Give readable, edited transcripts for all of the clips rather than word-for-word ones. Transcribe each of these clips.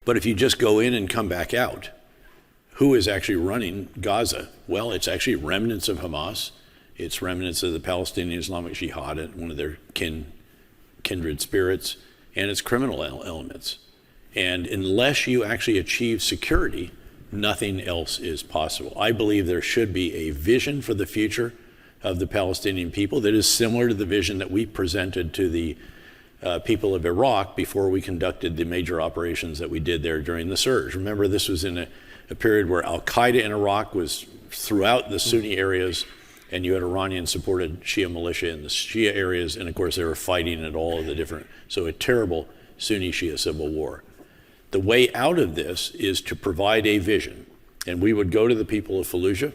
But if you just go in and come back out, who is actually running Gaza? Well, it's actually remnants of Hamas. It's remnants of the Palestinian Islamic Jihad, one of their kindred spirits, and it's criminal elements. And unless you actually achieve security, nothing else is possible. I believe there should be a vision for the future of the Palestinian people that is similar to the vision that we presented to the people of Iraq before we conducted the major operations that we did there during the surge. Remember, this was in a period where Al-Qaeda in Iraq was throughout the Sunni areas, and you had Iranian-supported Shia militia in the Shia areas, and of course they were fighting at all of the different, so a terrible Sunni-Shia civil war. The way out of this is to provide a vision, and we would go to the people of Fallujah,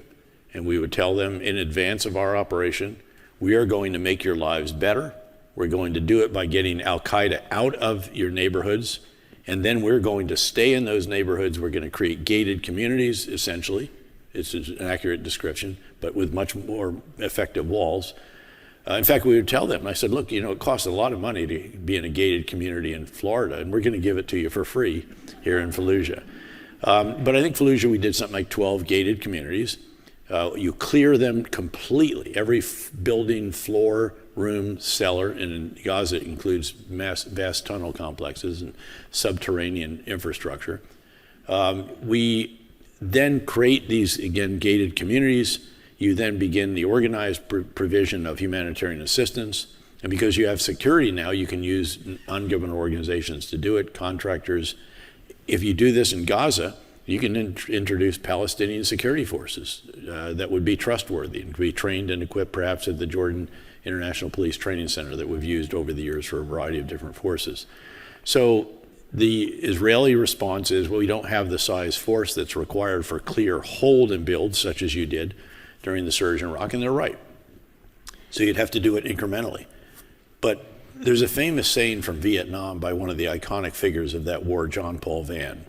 and we would tell them in advance of our operation, we are going to make your lives better. We're going to do it by getting Al-Qaeda out of your neighborhoods, and then we're going to stay in those neighborhoods. We're going to create gated communities, essentially. It's an accurate description, but with much more effective walls. In fact, we would tell them, I said, look, you know, it costs a lot of money to be in a gated community in Florida, and we're going to give it to you for free here in Fallujah. But I think Fallujah, we did something like 12 gated communities. You clear them completely. Every building, floor, room, cellar, and in Gaza it includes vast tunnel complexes and subterranean infrastructure. We then create these, again, gated communities. You then begin the organized provision of humanitarian assistance. And because you have security now, you can use non-governmental organizations to do it, contractors. If you do this in Gaza, you can introduce Palestinian security forces that would be trustworthy and be trained and equipped perhaps at the Jordan International Police Training Center that we've used over the years for a variety of different forces. So the Israeli response is, well, we don't have the size force that's required for clear hold and build, such as you did during the surge in Iraq, and they're right. So you'd have to do it incrementally. But there's a famous saying from Vietnam by one of the iconic figures of that war, John Paul Vann,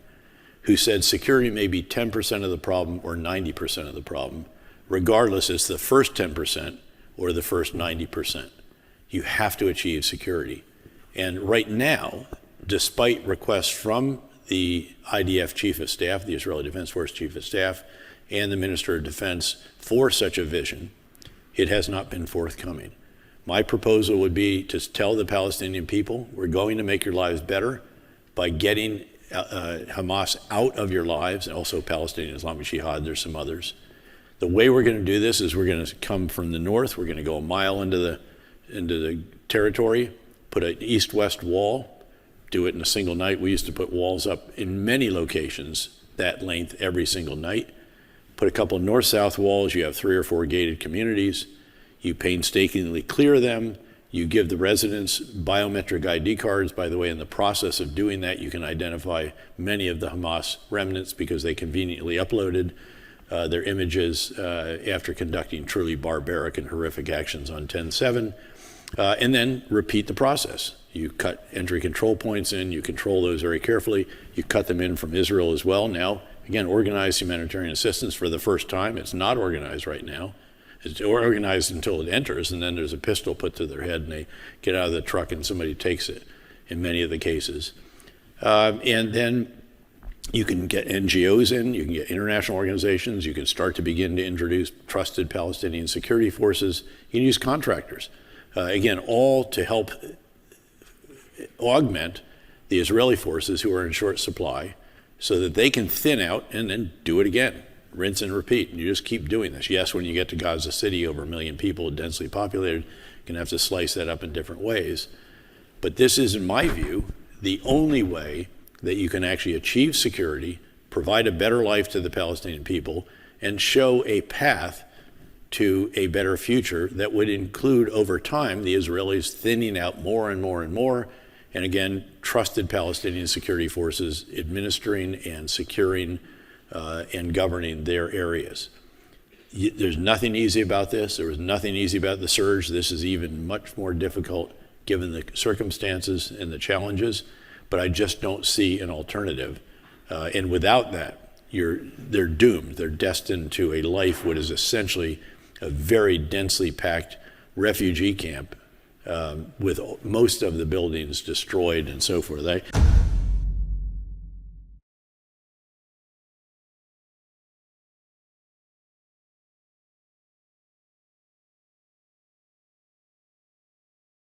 who said security may be 10% of the problem or 90% of the problem. Regardless, it's the first 10% or the first 90%. You have to achieve security. And right now, despite requests from the IDF Chief of Staff, the Israeli Defense Force Chief of Staff, and the Minister of Defense for such a vision, it has not been forthcoming. My proposal would be to tell the Palestinian people, we're going to make your lives better by getting Hamas out of your lives, and also Palestinian Islamic Jihad, there's some others. The way we're going to do this is we're going to come from the north, we're going to go a mile into the territory, put an east-west wall, do it in a single night. We used to put walls up in many locations that length every single night. Put a couple north-south walls, you have 3 or 4 gated communities, you painstakingly clear them, you give the residents biometric ID cards. By the way, in the process of doing that, you can identify many of the Hamas remnants because they conveniently uploaded their images after conducting truly barbaric and horrific actions on 10/7, and then repeat the process. You cut entry control points in, you control those very carefully, you cut them in from Israel as well. Now, again, organized humanitarian assistance for the first time. It's not organized right now. It's organized until it enters, and then there's a pistol put to their head and they get out of the truck and somebody takes it in many of the cases. And then you can get NGOs in, you can get international organizations, you can start to begin to introduce trusted Palestinian security forces, you can use contractors. Again, all to help augment the Israeli forces who are in short supply so that they can thin out and then do it again. Rinse and repeat, and you just keep doing this. Yes, when you get to Gaza City, over 1 million people, densely populated, you're gonna have to slice that up in different ways. But this is, in my view, the only way that you can actually achieve security, provide a better life to the Palestinian people, and show a path to a better future that would include, over time, the Israelis thinning out more and more and more, and again, trusted Palestinian security forces administering and securing and governing their areas. There's nothing easy about this. There was nothing easy about the surge. This is even much more difficult given the circumstances and the challenges, but I just don't see an alternative. And without that, they're doomed. They're destined to a life what is essentially a very densely packed refugee camp with most of the buildings destroyed and so forth.